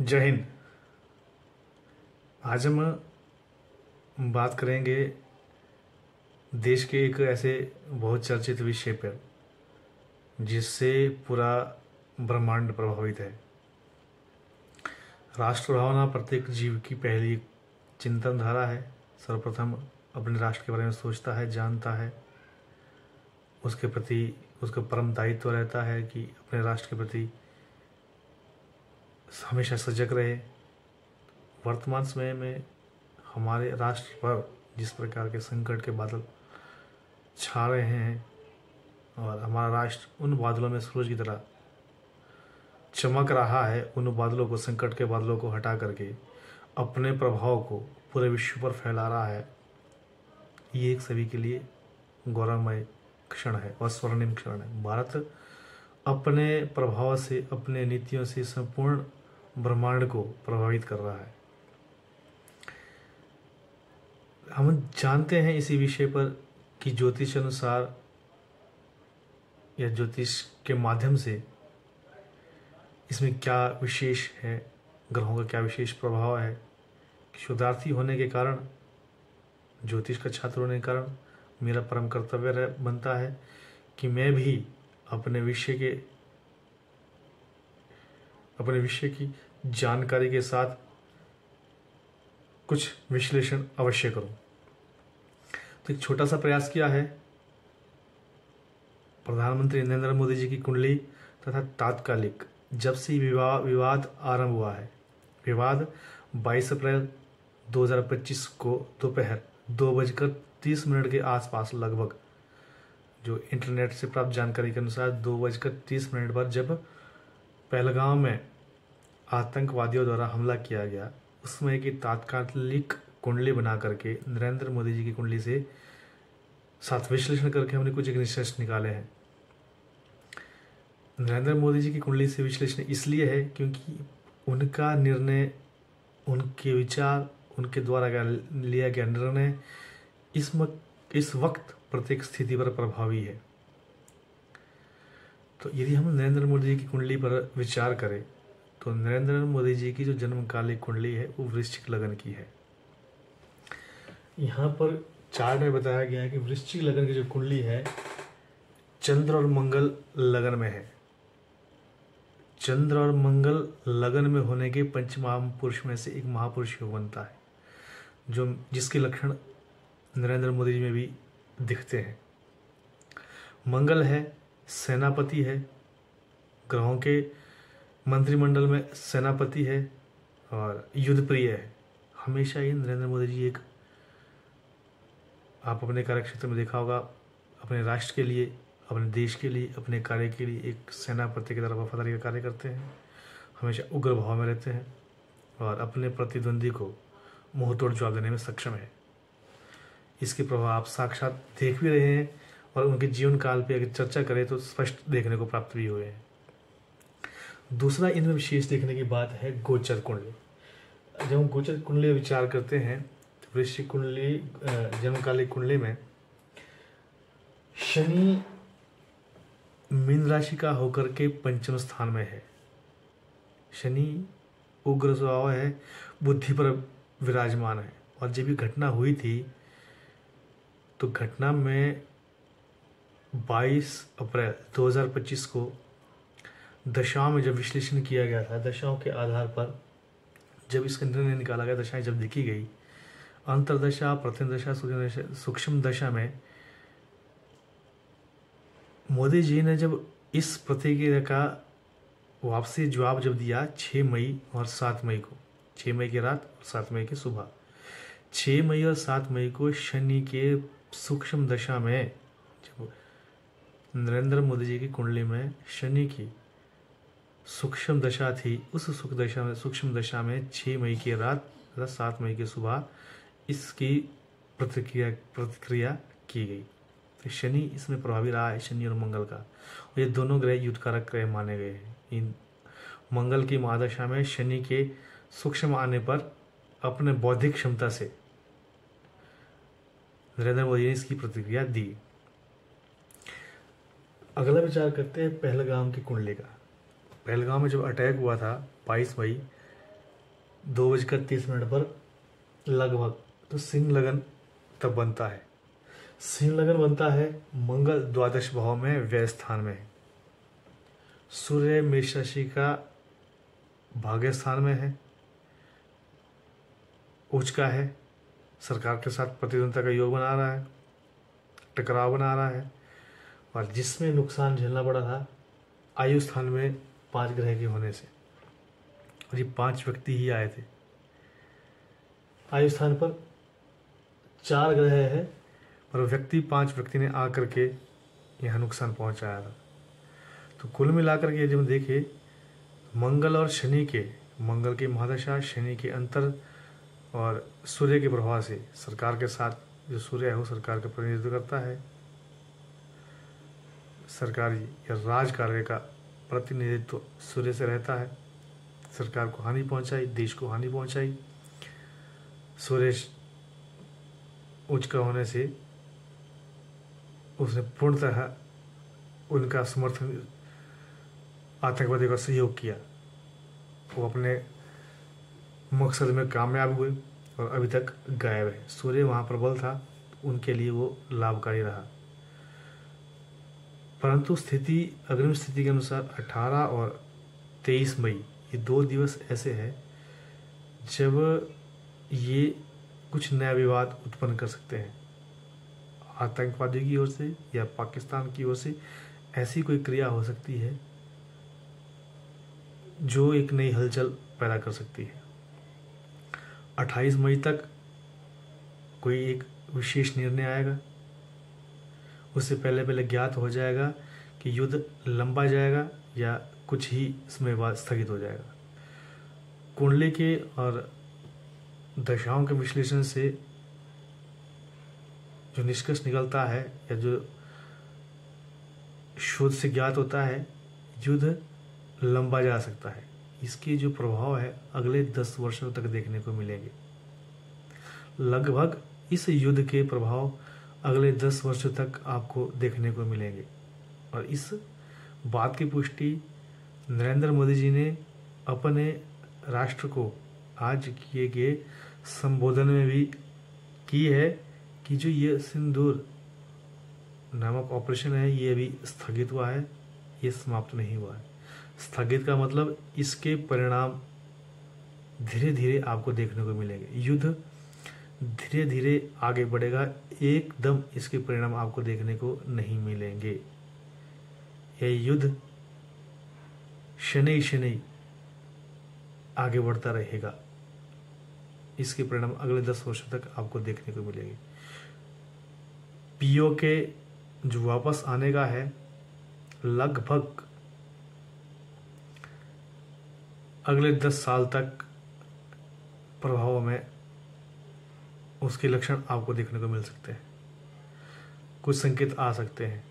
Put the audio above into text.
जय हिंद। आज हम बात करेंगे देश के एक ऐसे बहुत चर्चित विषय पर जिससे पूरा ब्रह्मांड प्रभावित है। राष्ट्र भावना प्रत्येक जीव की पहली चिंतन धारा है। सर्वप्रथम अपने राष्ट्र के बारे में सोचता है, जानता है, उसके प्रति उसका परम दायित्व रहता है कि अपने राष्ट्र के प्रति हमेशा सजग रहे। वर्तमान समय में हमारे राष्ट्र पर जिस प्रकार के संकट के बादल छा रहे हैं और हमारा राष्ट्र उन बादलों में सूरज की तरह चमक रहा है, उन बादलों को, संकट के बादलों को हटा करके अपने प्रभाव को पूरे विश्व पर फैला रहा है। ये एक सभी के लिए गौरवमय क्षण है और स्वर्णिम क्षण है। भारत अपने प्रभाव से, अपने नीतियों से संपूर्ण ब्रह्मांड को प्रभावित कर रहा है। हम जानते हैं इसी विषय पर कि ज्योतिष अनुसार या ज्योतिष के माध्यम से इसमें क्या विशेष है, ग्रहों का क्या विशेष प्रभाव है। शोधार्थी होने के कारण, ज्योतिष का छात्र होने के कारण मेरा परम कर्तव्य बनता है कि मैं भी अपने विषय की जानकारी के साथ कुछ विश्लेषण अवश्य करूं। तो एक छोटा सा प्रयास किया है। प्रधानमंत्री नरेंद्र मोदी जी की कुंडली तथा तात्कालिक जब से विवाद आरंभ हुआ है, विवाद 22 अप्रैल 2025 को दोपहर 2:30 के आसपास लगभग, जो इंटरनेट से प्राप्त जानकारी के अनुसार 2:30 पर जब पहलगाम में आतंकवादियों द्वारा हमला किया गया, उसमें की तात्कालिक कुंडली बना करके नरेंद्र मोदी जी की कुंडली से साथ विश्लेषण करके हमने कुछ एक निष्कर्ष निकाले हैं। नरेंद्र मोदी जी की कुंडली से विश्लेषण इसलिए है क्योंकि उनका निर्णय, उनके विचार, उनके द्वारा लिया गया निर्णय इस वक्त प्रत्येक स्थिति पर प्रभावी है। तो यदि हम नरेंद्र मोदी जी की कुंडली पर विचार करें तो नरेंद्र मोदी जी की जो जन्मकालिक कुंडली है वो वृश्चिक लगन की है। यहाँ पर चार्ट में बताया गया है कि वृश्चिक लगन की जो कुंडली है चंद्र और मंगल लगन में है। चंद्र और मंगल लगन में होने के पंचमहापुरुष में से एक महापुरुष योग बनता है, जिसके लक्षण नरेंद्र मोदी जी में भी दिखते हैं। मंगल है, सेनापति है, ग्रहों के मंत्रिमंडल में सेनापति है और युद्ध प्रिय है। हमेशा ही नरेंद्र मोदी जी आप अपने कार्यक्षेत्र में देखा होगा, अपने राष्ट्र के लिए, अपने देश के लिए, अपने कार्य के लिए एक सेनापति की तरह वफादारी का कार्य करते हैं। हमेशा उग्र भाव में रहते हैं और अपने प्रतिद्वंदी को मुंहतोड़ जवाब देने में सक्षम है। इसके प्रभाव आप साक्षात देख भी रहे हैं और उनके जीवन काल पे अगर चर्चा करें तो स्पष्ट देखने को प्राप्त भी हुए हैं। दूसरा इनमें विशेष देखने की बात है गोचर कुंडली। जब हम गोचर कुंडली विचार करते हैं तो वृश्चिक कुंडली, जन्मकालिक कुंडली में शनि मीन राशि का होकर के पंचम स्थान में है। शनि उग्र स्वभाव है, बुद्धि पर विराजमान है। और जब ये घटना हुई थी तो घटना में 22 अप्रैल 2025 को दशाओं में जब विश्लेषण किया गया था, दशाओं के आधार पर जब इसका निर्णय निकाला गया, दशाएं जब देखी गई, अंतरदशा, प्रथम दशा, सूक्ष्म दशा में मोदी जी ने जब इस प्रतिक्रिया का वापसी जवाब जब दिया 6 मई और 7 मई को, 6 मई की रात और 7 मई की सुबह, 6 मई और 7 मई को शनि के सूक्ष्म दशा में, जब नरेंद्र मोदी जी की कुंडली में शनि की सूक्ष्म दशा थी, उस सूक्ष्म दशा में 6 मई की रात तथा 7 मई की सुबह इसकी प्रतिक्रिया की गई। तो शनि इसमें प्रभावी रहा है, शनि और मंगल का। और ये दोनों ग्रह युद्धकारक ग्रह माने गए हैं। इन मंगल की महादशा में शनि के सूक्ष्म आने पर अपने बौद्धिक क्षमता से नरेंद्र मोदी ने इसकी प्रतिक्रिया दी। अगला विचार करते हैं पहलगाम की कुंडली का। पहलगाम में जब अटैक हुआ था 22 मई 2:30 पर लगभग। तो सिंह लगन तब बनता है। सिंह लगन बनता है मंगल द्वादश भाव में व्यय स्थान में है। सूर्य मेष राशि का भाग्य स्थान में है, उच्च का है, सरकार के साथ प्रतिद्वंद्विता का योग बना रहा है, टकराव बना रहा है। और जिसमें नुकसान झेलना पड़ा था आयु स्थान में 5 ग्रह के होने से, और ये 5 व्यक्ति ही आए थे। आयु स्थान पर 4 ग्रह है और व्यक्ति 5 व्यक्ति ने आकर के यहाँ नुकसान पहुँचाया था। तो कुल मिलाकर के जब देखे मंगल और शनि के, मंगल की महादशा, शनि के अंतर और सूर्य के प्रभाव से सरकार के साथ, जो सूर्य है वो सरकार का प्रतिनिधित्व करता है, सरकारी या राज कार्य का प्रतिनिधित्व सूर्य से रहता है। सरकार को हानि पहुंचाई, देश को हानि पहुंचाई। सूर्य उच्च का होने से उसने पूर्णतः उनका समर्थन, आतंकवादियों का सहयोग किया। वो अपने मकसद में कामयाब हुए और अभी तक गायब है। सूर्य वहाँ प्रबल था, उनके लिए वो लाभकारी रहा। परंतु स्थिति, अग्रिम स्थिति के अनुसार 18 और 23 मई ये 2 दिवस ऐसे हैं जब ये कुछ नया विवाद उत्पन्न कर सकते हैं। आतंकवादियों की ओर से या पाकिस्तान की ओर से ऐसी कोई क्रिया हो सकती है जो एक नई हलचल पैदा कर सकती है। 28 मई तक कोई एक विशेष निर्णय आएगा। उससे पहले पहले ज्ञात हो जाएगा कि युद्ध लंबा जाएगा या कुछ ही समय बाद स्थगित हो जाएगा। कुंडली के और दशाओं के विश्लेषण से जो निष्कर्ष निकलता है या जो शोध से ज्ञात होता है, युद्ध लंबा जा सकता है। इसके जो प्रभाव है अगले 10 वर्षों तक देखने को मिलेंगे। लगभग इस युद्ध के प्रभाव अगले 10 वर्षों तक आपको देखने को मिलेंगे। और इस बात की पुष्टि नरेंद्र मोदी जी ने अपने राष्ट्र को आज किए गए संबोधन में भी की है कि जो ये सिंदूर नामक ऑपरेशन है ये अभी स्थगित हुआ है, ये समाप्त नहीं हुआ है। स्थगित का मतलब इसके परिणाम धीरे धीरे आपको देखने को मिलेंगे। युद्ध धीरे धीरे आगे बढ़ेगा, एकदम इसके परिणाम आपको देखने को नहीं मिलेंगे। यह युद्ध शनै शनै आगे बढ़ता रहेगा। इसके परिणाम अगले 10 वर्षों तक आपको देखने को मिलेंगे। पीओ के जो वापस आने का है लगभग अगले 10 साल तक प्रभाव में उसके लक्षण आपको देखने को मिल सकते हैं। कुछ संकेत आ सकते हैं।